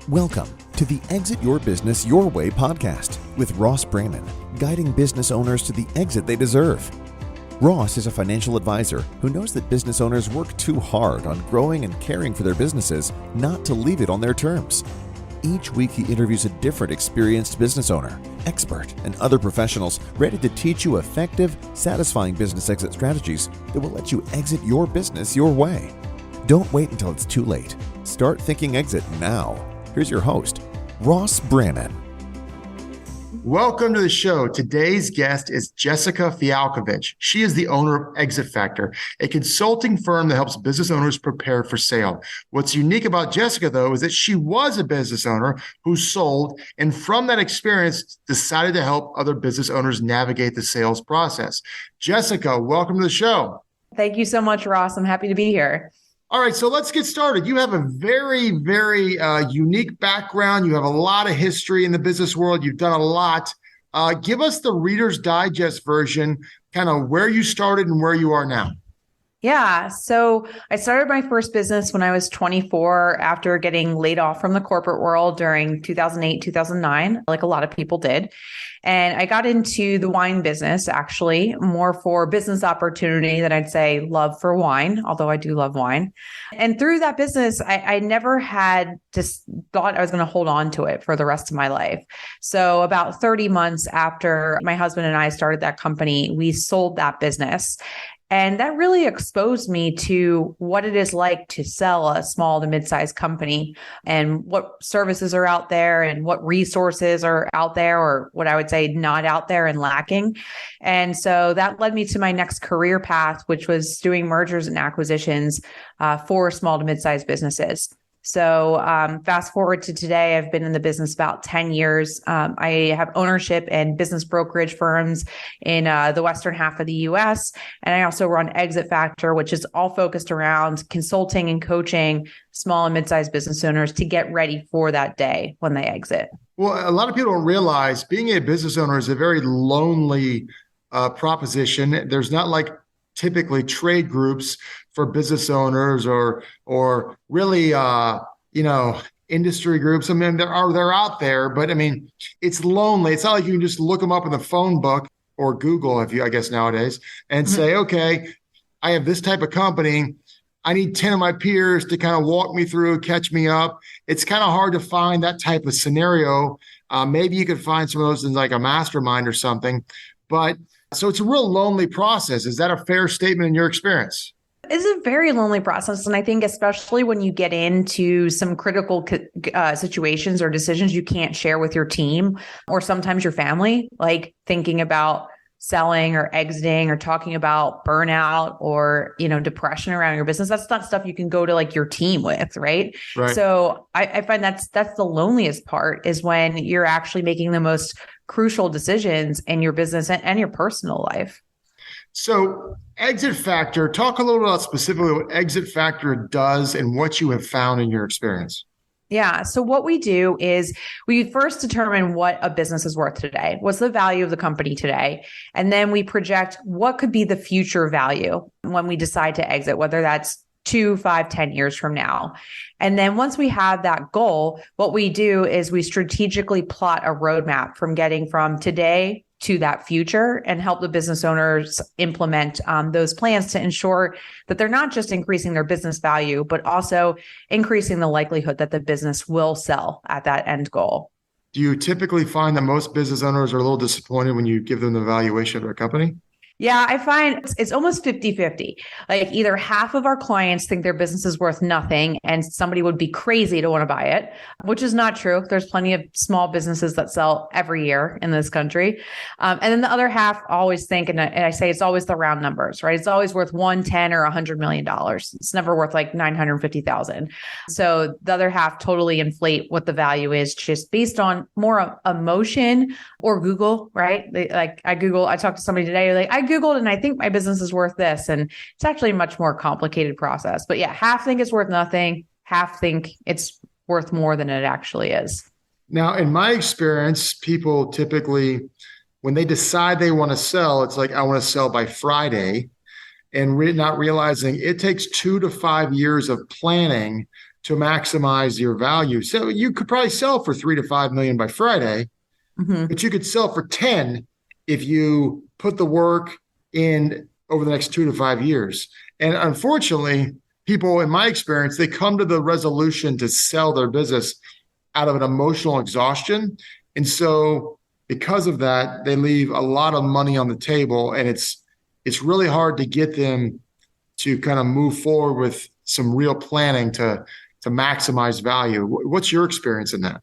Welcome to the Exit Your Business Your Way podcast with Ross Brannon, guiding business owners to the exit they deserve. Ross is a financial advisor who knows that business owners work too hard on growing and caring for their businesses not to leave it on their terms. Each week he interviews a different experienced business owner, expert, and other professionals ready to teach you effective, satisfying business exit strategies that will let you exit your business your way. Don't wait until it's too late. Start thinking exit now. Here's your host, Ross Brannon. Welcome to the show. Today's guest is Jessica Fialkovich. She is the owner of Exit Factor, a consulting firm that helps business owners prepare for sale. What's unique about Jessica, though, is that she was a business owner who sold, and from that experience, decided to help other business owners navigate the sales process. Jessica, welcome to the show. Thank you so much, Ross. I'm happy to be here. All right, so let's get started. You have a very, very unique background. You have a lot of history in the business world. You've done a lot. Give us the Reader's Digest version, kind of where you started and where you are now. Yeah. So I started my first business when I was 24 after getting laid off from the corporate world during 2008, 2009, like a lot of people did. And I got into the wine business, actually, more for business opportunity than I'd say love for wine, although I do love wine. And through that business, I never had just thought I was going to hold on to it for the rest of my life. So about 30 months after my husband and I started that company, we sold that business. And that really exposed me to what it is like to sell a small to mid-sized company and what services are out there and what resources are out there, or what I would say not out there and lacking. And so that led me to my next career path, which was doing mergers and acquisitions for small to mid-sized businesses. So fast forward to today, I've been in the business about 10 years. I have ownership in business brokerage firms in the western half of the US. And I also run Exit Factor, which is all focused around consulting and coaching small and mid-sized business owners to get ready for that day when they exit. Well, a lot of people don't realize being a business owner is a very lonely proposition. There's not like typically trade groups for business owners or really, industry groups. I mean, they're out there, but I mean, it's lonely. It's not like you can just look them up in the phone book or Google, I guess nowadays, and say, okay, I have this type of company. I need 10 of my peers to kind of walk me through, catch me up. It's kind of hard to find that type of scenario. Maybe you could find some of those in like a mastermind or something, but so it's a real lonely process. Is that a fair statement in your experience? It's a very lonely process. And I think especially when you get into some critical situations or decisions you can't share with your team or sometimes your family, like thinking about selling or exiting or talking about burnout or, depression around your business. That's not stuff you can go to like your team with, right? So I find that's the loneliest part, is when you're actually making the most crucial decisions in your business and your personal life. So Exit Factor, talk a little about specifically what Exit Factor does and what you have found in your experience. Yeah. So what we do is we first determine what a business is worth today. What's the value of the company today? And then we project what could be the future value when we decide to exit, whether that's 2, 5, 10 years from now. And then once we have that goal, what we do is we strategically plot a roadmap from getting from today to that future and help the business owners implement those plans to ensure that they're not just increasing their business value, but also increasing the likelihood that the business will sell at that end goal. Do you typically find that most business owners are a little disappointed when you give them the valuation of their company? Yeah, I find it's almost 50-50. Like either half of our clients think their business is worth nothing and somebody would be crazy to want to buy it, which is not true. There's plenty of small businesses that sell every year in this country. And then the other half always think, and I say it's always the round numbers, right? It's always worth $110 or $100 million. It's never worth like $950,000. So the other half totally inflate what the value is just based on more emotion or Google, right? I talked to somebody today, like I Googled and I think my business is worth this. And it's actually a much more complicated process. But yeah, half think it's worth nothing, half think it's worth more than it actually is. Now, in my experience, people typically, when they decide they want to sell, it's like, I want to sell by Friday, and not realizing it takes 2 to 5 years of planning to maximize your value. So you could probably sell for 3 to 5 million by Friday, but you could sell for 10 if you put the work in over the next 2 to 5 years. And unfortunately, people, in my experience, they come to the resolution to sell their business out of an emotional exhaustion. And so because of that, they leave a lot of money on the table, and it's really hard to get them to kind of move forward with some real planning to maximize value. What's your experience in that?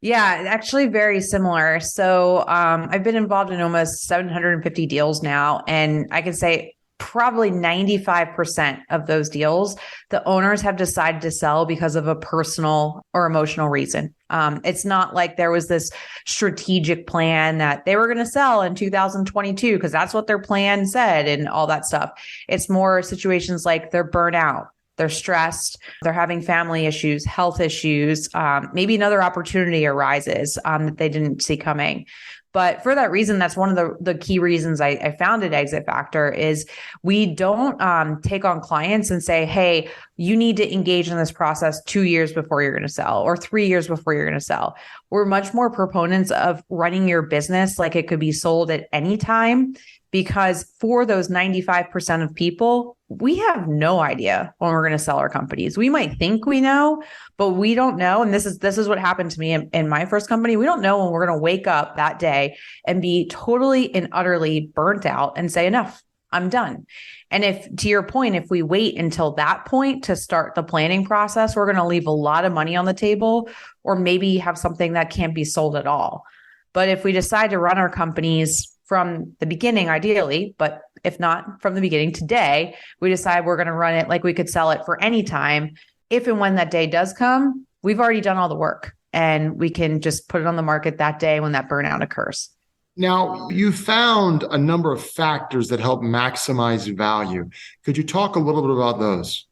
Yeah, actually very similar. So I've been involved in almost 750 deals now, and I can say probably 95% of those deals, the owners have decided to sell because of a personal or emotional reason. It's not like there was this strategic plan that they were going to sell in 2022 because that's what their plan said and all that stuff. It's more situations like they're burnt out. They're stressed, they're having family issues, health issues, maybe another opportunity arises that they didn't see coming. But for that reason, that's one of the key reasons I founded Exit Factor is we don't take on clients and say, hey, you need to engage in this process 2 years before you're going to sell or 3 years before you're going to sell. We're much more proponents of running your business like it could be sold at any time. Because for those 95% of people, we have no idea when we're going to sell our companies. We might think we know, but we don't know. And this is what happened to me in my first company. We don't know when we're going to wake up that day and be totally and utterly burnt out and say, enough, I'm done. And if, to your point, if we wait until that point to start the planning process, we're going to leave a lot of money on the table, or maybe have something that can't be sold at all. But if we decide to run our companies from the beginning, ideally, but if not from the beginning today, we decide we're going to run it like we could sell it for any time. If and when that day does come, we've already done all the work and we can just put it on the market that day when that burnout occurs. Now, you found a number of factors that help maximize value. Could you talk a little bit about those?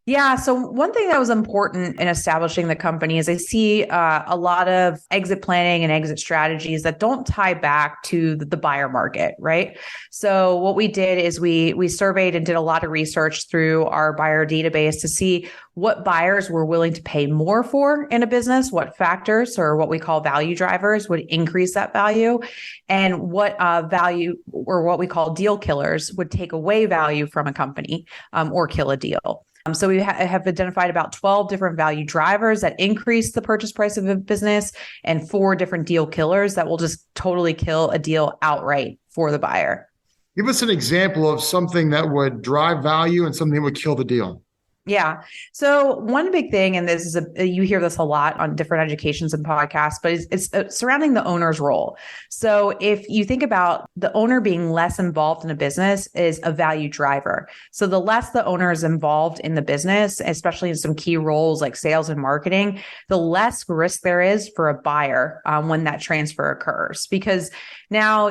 Yeah. So one thing that was important in establishing the company is I see a lot of exit planning and exit strategies that don't tie back to the buyer market, right? So what we did is we surveyed and did a lot of research through our buyer database to see what buyers were willing to pay more for in a business, what factors or what we call value drivers would increase that value, and what value or what we call deal killers would take away value from a company or kill a deal. So we have identified about 12 different value drivers that increase the purchase price of a business and 4 different deal killers that will just totally kill a deal outright for the buyer. Give us an example of something that would drive value and something that would kill the deal. Yeah. So one big thing, and this is you hear this a lot on different educations and podcasts, but it's surrounding the owner's role. So if you think about the owner being less involved in a business is a value driver. So the less the owner is involved in the business, especially in some key roles like sales and marketing, the less risk there is for a buyer when that transfer occurs. Because now,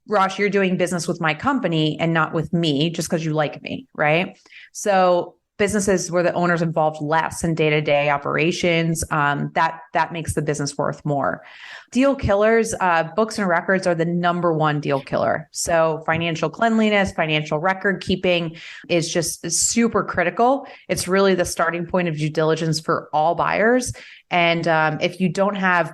Ross, you're doing business with my company and not with me just because you like me, right? So businesses where the owner's involved less in day-to-day operations, that makes the business worth more. Deal killers, books and records are the number one deal killer. So financial cleanliness, financial record keeping is just super critical. It's really the starting point of due diligence for all buyers. And if you don't have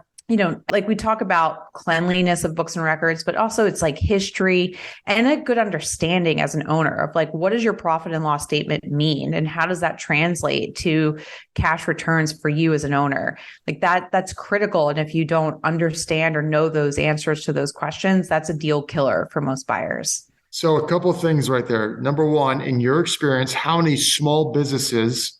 like we talk about cleanliness of books and records, but also it's like history and a good understanding as an owner of like, what does your profit and loss statement mean? And how does that translate to cash returns for you as an owner? Like that's critical. And if you don't understand or know those answers to those questions, that's a deal killer for most buyers. So a couple of things right there. Number one, in your experience, how many small businesses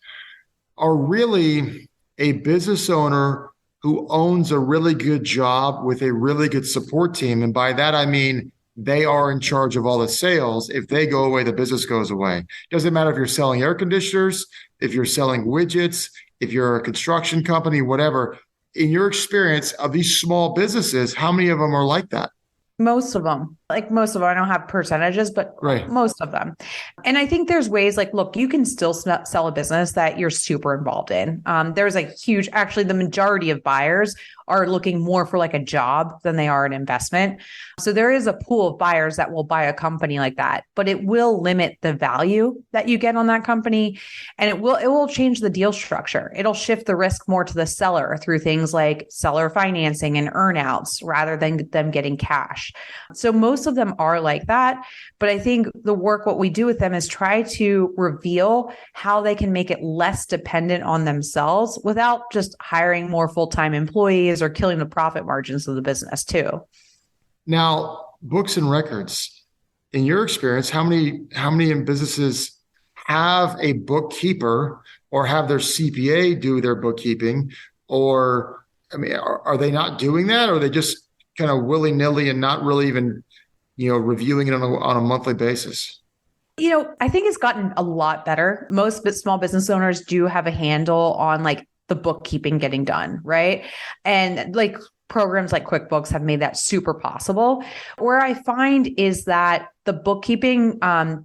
are really a business owner who owns a really good job with a really good support team? And by that, I mean, they are in charge of all the sales. If they go away, the business goes away. Doesn't matter if you're selling air conditioners, if you're selling widgets, if you're a construction company, whatever. In your experience of these small businesses, how many of them are like that? Most of them. Like most of them, I don't have percentages, but Right. most of them. And I think there's ways like, look, you can still sell a business that you're super involved in. There's a huge, actually, the majority of buyers are looking more for like a job than they are an investment. So there is a pool of buyers that will buy a company like that, but it will limit the value that you get on that company. And it will change the deal structure. It'll shift the risk more to the seller through things like seller financing and earnouts rather than them getting cash. So most of them are like that. But I think what we do with them is try to reveal how they can make it less dependent on themselves without just hiring more full-time employees or killing the profit margins of the business too. Now, books and records. In your experience, how many businesses have a bookkeeper or have their CPA do their bookkeeping? Or, I mean, are they not doing that? Or are they just kind of willy-nilly and not really even, reviewing it on a monthly basis? I think it's gotten a lot better. Most small business owners do have a handle on like the bookkeeping getting done, right? And like programs like QuickBooks have made that super possible. Where I find is that the bookkeeping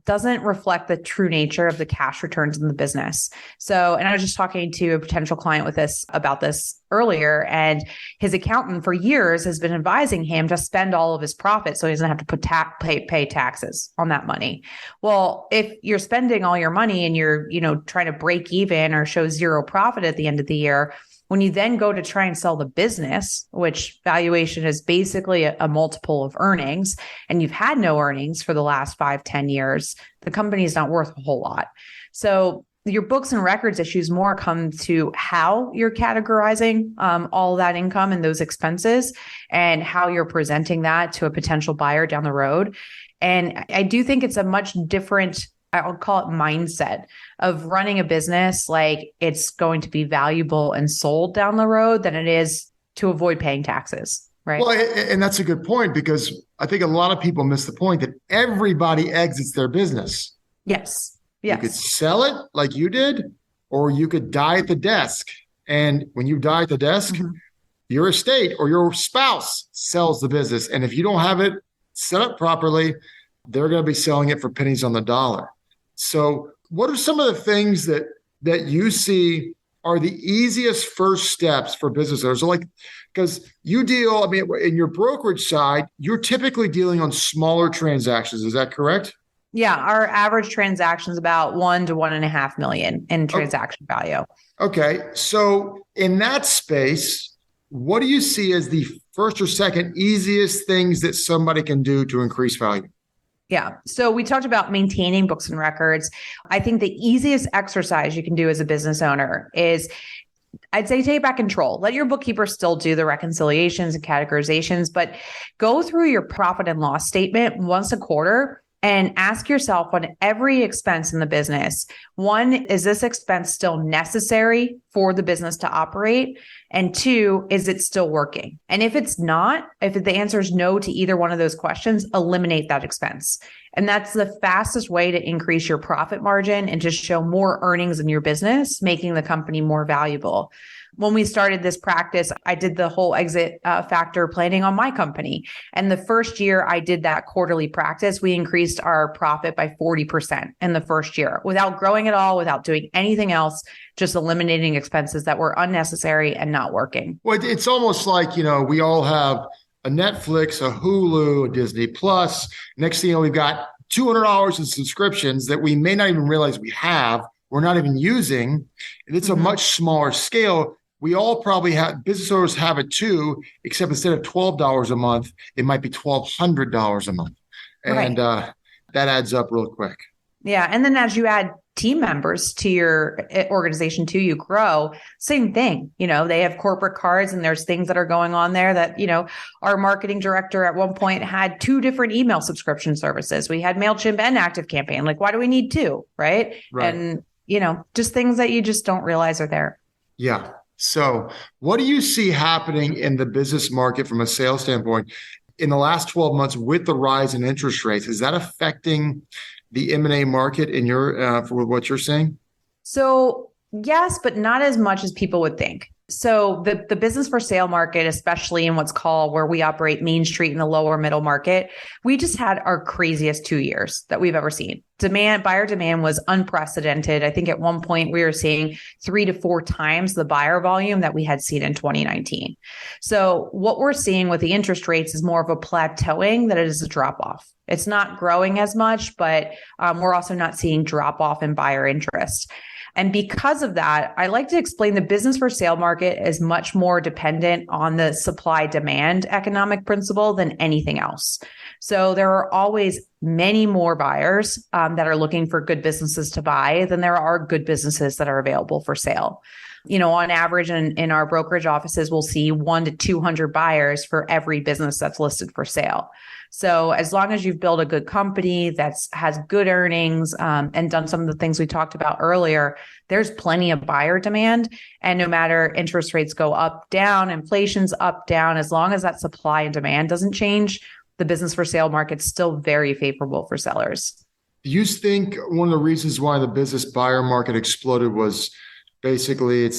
doesn't reflect the true nature of the cash returns in the business. So, and I was just talking to a potential client about this earlier, and his accountant for years has been advising him to spend all of his profit so he doesn't have to pay taxes on that money. Well, if you're spending all your money and you're, trying to break even or show zero profit at the end of the year, when you then go to try and sell the business, which valuation is basically a multiple of earnings, and you've had no earnings for the last 5-10 years, the company is not worth a whole lot. So your books and records issues more come to how you're categorizing all that income and those expenses and how you're presenting that to a potential buyer down the road. And I do think it's a much different, I'll call it, mindset of running a business like it's going to be valuable and sold down the road than it is to avoid paying taxes, right? Well, and that's a good point, because I think a lot of people miss the point that everybody exits their business. Yes. You could sell it like you did, or you could die at the desk. And when you die at the desk, your estate or your spouse sells the business. And if you don't have it set up properly, they're going to be selling it for pennies on the dollar. So what are some of the things that you see are the easiest first steps for business owners? Like, because you deal, in your brokerage side, you're typically dealing on smaller transactions. Is that correct? Yeah. Our average transaction is about 1 to 1.5 million in transaction value. Okay. So in that space, what do you see as the first or second easiest things that somebody can do to increase value? Yeah. So we talked about maintaining books and records. I think the easiest exercise you can do as a business owner is, I'd say, take back control. Let your bookkeeper still do the reconciliations and categorizations, but go through your profit and loss statement once a quarter and ask yourself on every expense in the business, one, is this expense still necessary for the business to operate? And two, is it still working? And if it's not, if the answer is no to either one of those questions, eliminate that expense. And that's the fastest way to increase your profit margin and just show more earnings in your business, making the company more valuable. When we started this practice, I did the whole exit factor planning on my company. And the first year I did that quarterly practice, we increased our profit by 40% in the first year without growing at all, without doing anything else, just eliminating expenses that were unnecessary and not working. Well, it's almost like, we all have a Netflix, a Hulu, a Disney Plus. Next thing you know, we've got $200 in subscriptions that we may not even realize we're not even using. And it's a much smaller scale. We all probably have, business owners have it too, except instead of $12 a month, it might be $1,200 a month. And that adds up real quick. Yeah. And then as you add team members to your organization too, you grow, same thing. They have corporate cards and there's things that are going on there that, our marketing director at one point had 2 different email subscription services. We had MailChimp and ActiveCampaign. Like, why do we need 2? Right. And, just things that you just don't realize are there. Yeah. So what do you see happening in the business market from a sales standpoint in the last 12 months with the rise in interest rates? Is that affecting the M&A market in your for what you're saying? So yes, but not as much as people would think. So the business for sale market, especially in what's called where we operate Main Street in the lower middle market, we just had our craziest 2 years that we've ever seen. Buyer demand was unprecedented. I think at one point we were seeing 3 to 4 times the buyer volume that we had seen in 2019. So what we're seeing with the interest rates is more of a plateauing than it is a drop off. It's not growing as much, but we're also not seeing drop off in buyer interest. And because of that, I like to explain the business for sale market is much more dependent on the supply demand economic principle than anything else. So there are always many more buyers that are looking for good businesses to buy than there are good businesses that are available for sale. On average in our brokerage offices, we'll see 1 to 200 buyers for every business that's listed for sale. So as long as you've built a good company that has good earnings and done some of the things we talked about earlier, there's plenty of buyer demand. And no matter interest rates go up, down, inflation's up, down, as long as that supply and demand doesn't change, the business for sale market's still very favorable for sellers. Do you think one of the reasons why the business buyer market exploded was basically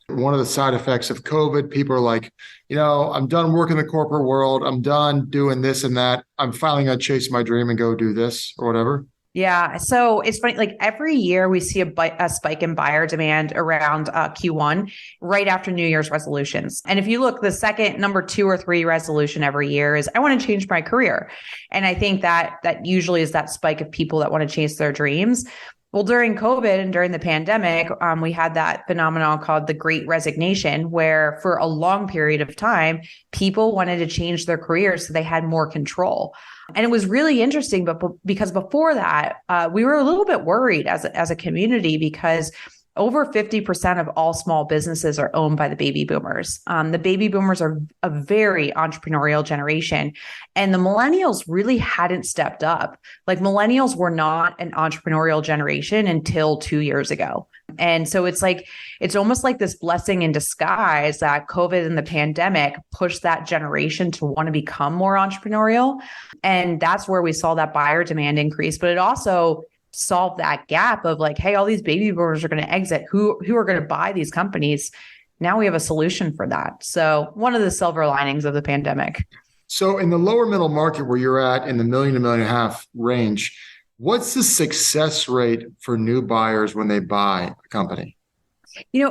one of the side effects of COVID? People are like, I'm done working in the corporate world. I'm done doing this and that. I'm finally going to chase my dream and go do this or whatever. Yeah. So it's funny, like every year we see a spike in buyer demand around Q1 right after New Year's resolutions. And if you look, the second number 2 or 3 resolution every year is I want to change my career. And I think that usually is that spike of people that want to chase their dreams. Well, during COVID and during the pandemic, we had that phenomenon called the Great Resignation, where for a long period of time, people wanted to change their careers so they had more control. And it was really interesting, but because before that, we were a little bit worried as a community because over 50% of all small businesses are owned by the baby boomers. The baby boomers are a very entrepreneurial generation, and the millennials really hadn't stepped up. Like millennials were not an entrepreneurial generation until 2 years ago. And so it's almost like this blessing in disguise that COVID and the pandemic pushed that generation to want to become more entrepreneurial. And that's where we saw that buyer demand increase. But it also solve that gap of like, hey, all these baby boomers are going to exit. Who are going to buy these companies? Now we have a solution for that. So one of the silver linings of the pandemic. So in the lower middle market where you're at in the $1 million to $1.5 million range, what's the success rate for new buyers when they buy a company?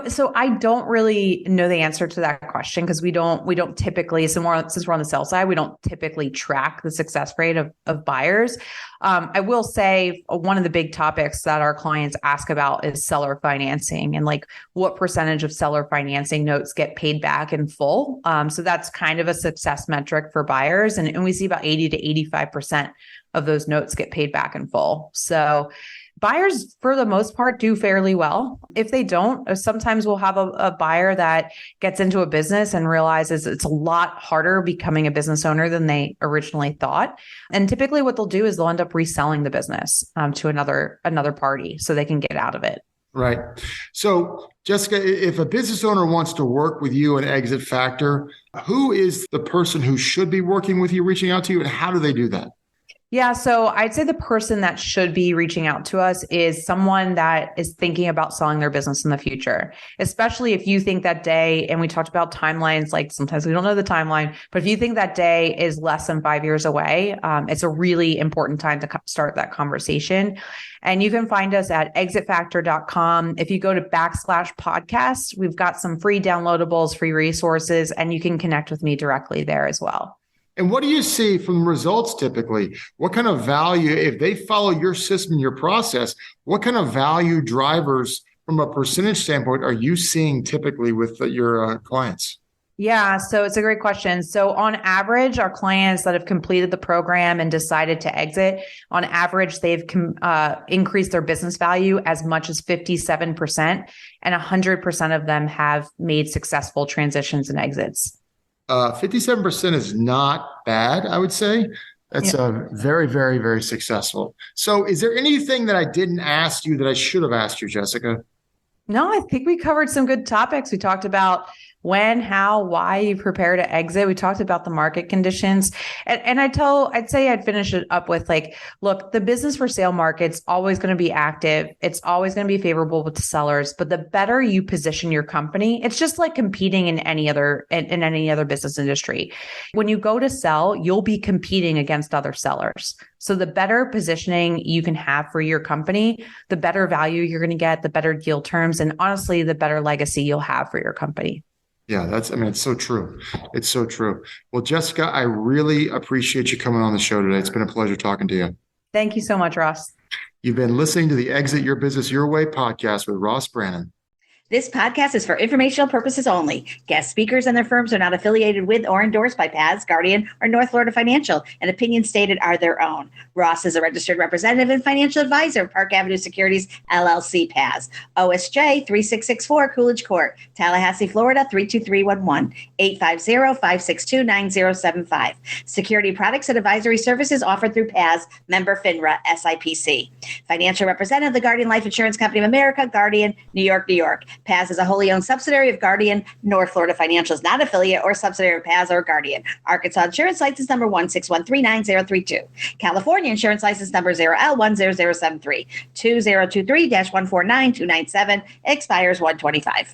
So I don't really know the answer to that question because we don't typically, since we're on the sell side, we don't typically track the success rate of buyers. I will say one of the big topics that our clients ask about is seller financing and like what percentage of seller financing notes get paid back in full. So that's kind of a success metric for buyers. And we see about 80 to 85% of those notes get paid back in full. So buyers, for the most part, do fairly well. If they don't, sometimes we'll have a buyer that gets into a business and realizes it's a lot harder becoming a business owner than they originally thought. And typically what they'll do is they'll end up reselling the business to another party so they can get out of it. Right. So, Jessica, if a business owner wants to work with you in Exit Factor, who is the person who should be working with you, reaching out to you, and how do they do that? Yeah, so I'd say the person that should be reaching out to us is someone that is thinking about selling their business in the future, especially if you think that day, and we talked about timelines, like sometimes we don't know the timeline, but if you think that day is less than 5 years away, it's a really important time to start that conversation. And you can find us at exitfactor.com. If you go to /podcast, we've got some free downloadables, free resources, and you can connect with me directly there as well. And what do you see from results typically? What kind of value, if they follow your system, your process, what kind of value drivers from a percentage standpoint are you seeing typically with your clients? Yeah, so it's a great question. So on average, our clients that have completed the program and decided to exit, on average, they've increased their business value as much as 57%, and 100% of them have made successful transitions and exits. 57% is not bad, I would say. That's very, very, very successful. So is there anything that I didn't ask you that I should have asked you, Jessica? No, I think we covered some good topics. We talked about when, how, why you prepare to exit. We talked about the market conditions. And I'd say I'd finish it up with like, look, the business for sale market's always going to be active. It's always going to be favorable with the sellers, but the better you position your company, it's just like competing in any other business industry. When you go to sell, you'll be competing against other sellers. So the better positioning you can have for your company, the better value you're going to get, the better deal terms, and honestly, the better legacy you'll have for your company. Yeah, it's so true. It's so true. Well, Jessica, I really appreciate you coming on the show today. It's been a pleasure talking to you. Thank you so much, Ross. You've been listening to the Exit Your Business Your Way podcast with Ross Brannon. This podcast is for informational purposes only. Guest speakers and their firms are not affiliated with or endorsed by PAS, Guardian, or North Florida Financial, and opinions stated are their own. Ross is a registered representative and financial advisor of Park Avenue Securities, LLC, PAS. OSJ 3664 Coolidge Court, Tallahassee, Florida 32311, 850-562-9075. Security products and advisory services offered through PAS, member FINRA, SIPC. Financial representative of the Guardian Life Insurance Company of America, Guardian, New York, New York. PAS is a wholly owned subsidiary of Guardian. North Florida Financial is not affiliate or subsidiary of PAS or Guardian. Arkansas Insurance License number 16139-032. California Insurance License number 0L10073. 2023-149297. Expires 125.